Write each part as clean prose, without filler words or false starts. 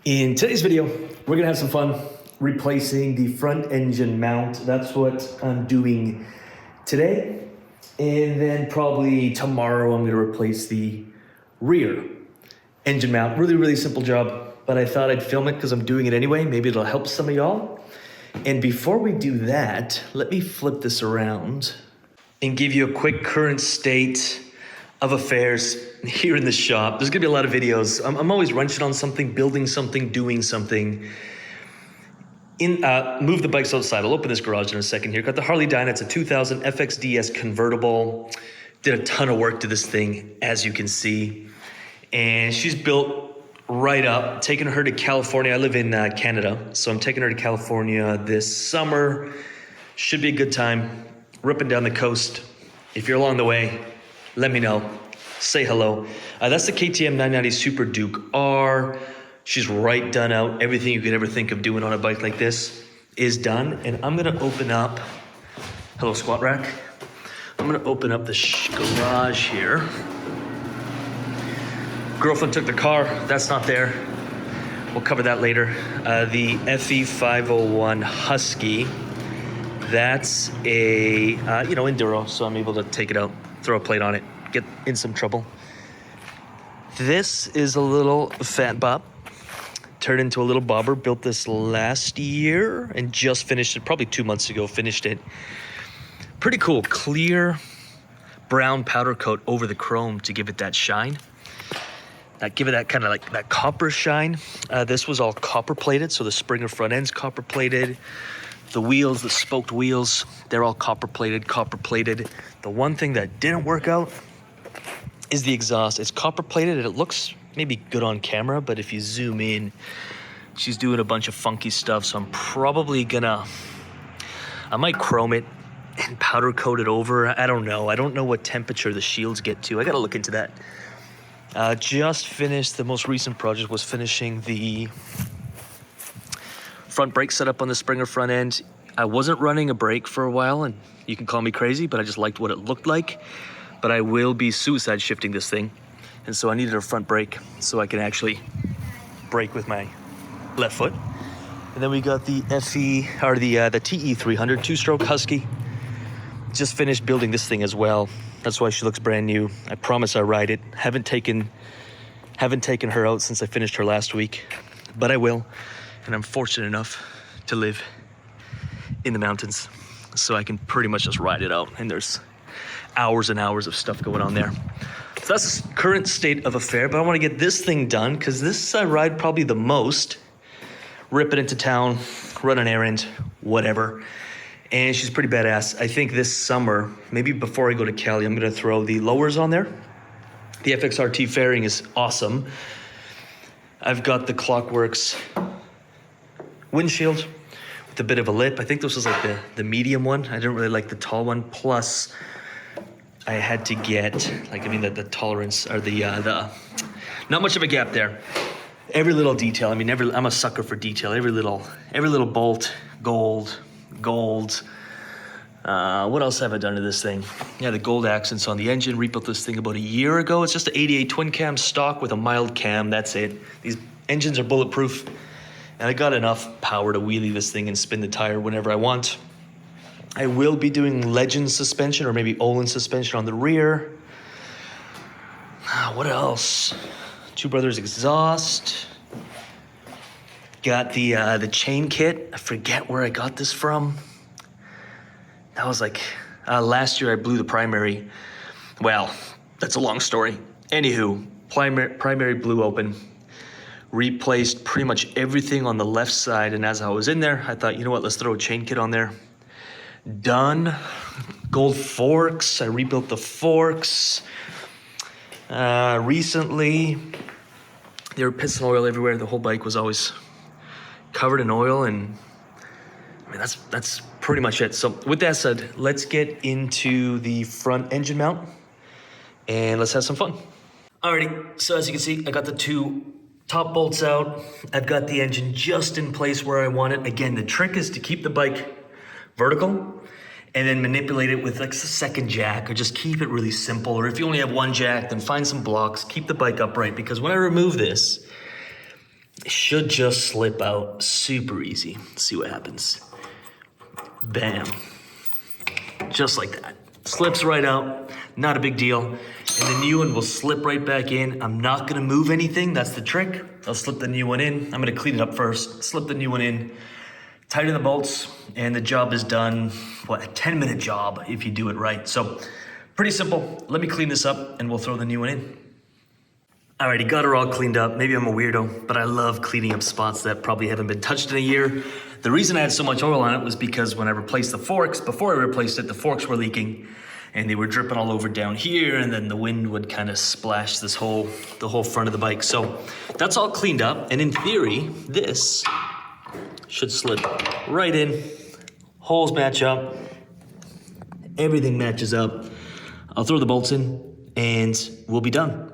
In today's video, we're gonna have some fun replacing the front engine mount. That's what I'm doing today. And then probably tomorrow I'm gonna replace the rear engine mount. Really simple job, but I thought I'd film it because I'm doing it anyway. Maybe it'll help some of y'all. And before we do that, let me flip this around and give you a quick current state of affairs here in the shop. There's gonna be a lot of videos. I'm always wrenching on something, building something, doing something. Move the bikes outside. I'll open this garage in a second here. Got the Harley Dyna. It's a 2000 FXDS convertible. Did a ton of work to this thing, as you can see. And she's built right up. Taking her to California. I live in Canada, so I'm taking her to California this summer. Should be a good time. Ripping down the coast. If you're along the way, let me know. Say hello. That's the KTM 990 Super Duke R. She's right done out. Everything you could ever think of doing on a bike like this is done. And I'm gonna open up, hello squat rack. I'm gonna open up the garage here. Girlfriend took the car, that's not there. We'll cover that later. The FE501 Husky. That's a, enduro, so I'm able to take it out, throw a plate on it, get in some trouble. This is a little fat bop, turned into a little bobber. Built this last year and just finished it, probably 2 months ago, finished it. Pretty cool, clear brown powder coat over the chrome to give it that shine. Give it that kind of like that copper shine. This was all copper plated, so the Springer front end's copper plated. The wheels, the spoked wheels, they're all copper plated. The one thing that didn't work out is the exhaust. It's copper plated and it looks maybe good on camera, but if you zoom in, she's doing a bunch of funky stuff. So I'm probably I might chrome it and powder coat it over. I don't know. I don't know what temperature the shields get to. I gotta look into that. Just finished, the most recent project was finishing the front brake setup on the Springer front end. I wasn't running a brake for a while, and you can call me crazy, but I just liked what it looked like. But I will be suicide shifting this thing, and so I needed a front brake so I can actually brake with my left foot. And then we got the the TE300 two-stroke Husky. Just finished building this thing as well. That's why she looks brand new. I promise I ride it. Haven't taken her out since I finished her last week, but I will. And I'm fortunate enough to live in the mountains, so I can pretty much just ride it out. And there's hours and hours of stuff going on there. So that's the current state of affair, but I want to get this thing done because this I ride probably the most. Rip it into town, run an errand, whatever. And she's pretty badass. I think this summer, maybe before I go to Cali, I'm gonna throw the lowers on there. The FXRT fairing is awesome. I've got the Clockworks windshield with a bit of a lip. I think this was like the medium one. I didn't really like the tall one. Plus, I had to get, the tolerance, or the not much of a gap there. Every little detail, I'm a sucker for detail. Every little bolt, gold. What else have I done to this thing? Yeah, the gold accents on the engine. Rebuilt this thing about a year ago. It's just an 88 twin cam stock with a mild cam. That's it. These engines are bulletproof. And I got enough power to wheelie this thing and spin the tire whenever I want. I will be doing Legend suspension or maybe Olin suspension on the rear. What else? Two Brothers exhaust. Got the chain kit. I forget where I got this from. That was like, last year I blew the primary. Well, that's a long story. Anywho, primary blew open. Replaced pretty much everything on the left side, and as I was in there, I thought, you know what, let's throw a chain kit on there. Done. Gold forks, I rebuilt the forks. Recently, there were piston oil everywhere. The whole bike was always covered in oil, and that's pretty much it. So with that said, let's get into the front engine mount, and let's have some fun. Alrighty, so as you can see, I got the two top bolts out. I've got the engine just in place where I want it. Again, the trick is to keep the bike vertical and then manipulate it with like a second jack, or just keep it really simple. Or if you only have one jack, then find some blocks, keep the bike upright, because when I remove this, It should just slip out super easy. Let's see what happens. Bam. Just like that. Slips right out, not a big deal. And the new one will slip right back in. I'm not gonna move anything, that's the trick. I'll slip the new one in. I'm gonna clean it up first, slip the new one in, tighten the bolts, and the job is done. What, a 10-minute job if you do it right. So, pretty simple. Let me clean this up and we'll throw the new one in. Alrighty, got her all cleaned up. Maybe I'm a weirdo, but I love cleaning up spots that probably haven't been touched in a year. The reason I had so much oil on it was because when I replaced the forks, before I replaced it, the forks were leaking and they were dripping all over down here, and then the wind would kind of splash the whole front of the bike. So that's all cleaned up, and in theory, this should slip right in. Holes match up, everything matches up. I'll throw the bolts in and we'll be done.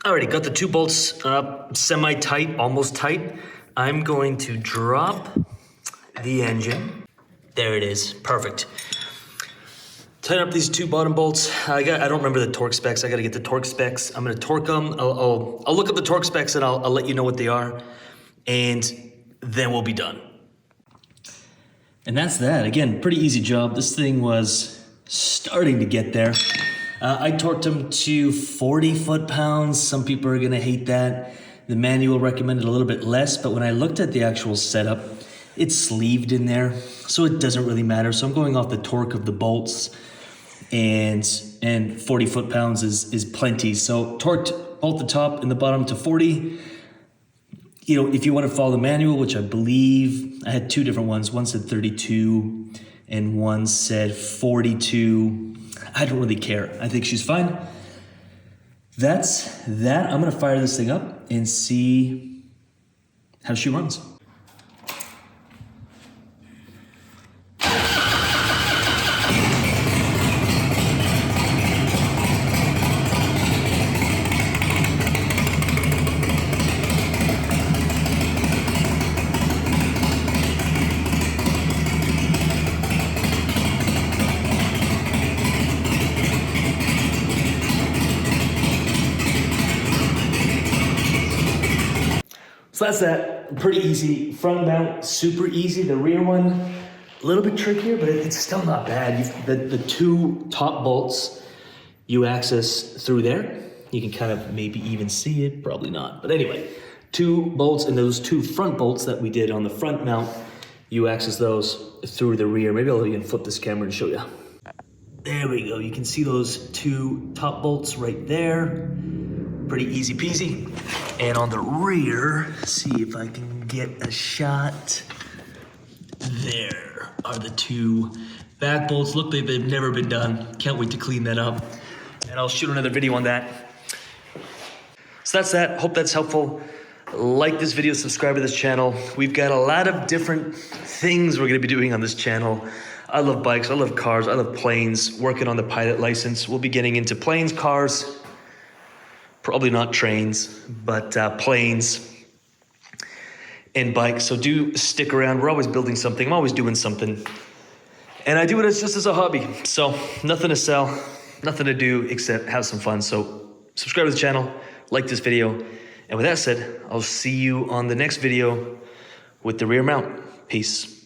Alrighty, got the two bolts semi-tight, almost tight. I'm going to drop the engine. There it is, perfect. Tighten up these two bottom bolts. I don't remember the torque specs. I gotta get the torque specs. I'm gonna torque them. I'll look up the torque specs and I'll let you know what they are. And then we'll be done. And that's that. Again, pretty easy job. This thing was starting to get there. I torqued them to 40 foot-pounds. Some people are gonna hate that. The manual recommended a little bit less, but when I looked at the actual setup, it's sleeved in there, so it doesn't really matter. So I'm going off the torque of the bolts, and 40 foot-pounds is plenty. So torqued both the top and the bottom to 40. You know, if you want to follow the manual, which I believe I had two different ones. One said 32 and one said 42. I don't really care. I think she's fine. That's that. I'm gonna fire this thing up and see how she runs. So that's that, pretty easy. Front mount, super easy. The rear one, a little bit trickier, but it's still not bad. The two top bolts, you access through there. You can kind of maybe even see it, probably not. But anyway, two bolts and those two front bolts that we did on the front mount, you access those through the rear. Maybe I'll even flip this camera and show you. There we go, you can see those two top bolts right there. Pretty easy peasy. And on the rear, see if I can get a shot. There are the two back bolts. Look, they've never been done. Can't wait to clean that up. And I'll shoot another video on that. So that's that. Hope that's helpful. Like this video, subscribe to this channel. We've got a lot of different things we're gonna be doing on this channel. I love bikes, I love cars, I love planes. Working on the pilot license. We'll be getting into planes, cars, probably not trains, but planes and bikes. So do stick around. We're always building something. I'm always doing something. And I do it just as a hobby. So nothing to sell, nothing to do except have some fun. So subscribe to the channel, like this video. And with that said, I'll see you on the next video with the rear mount. Peace.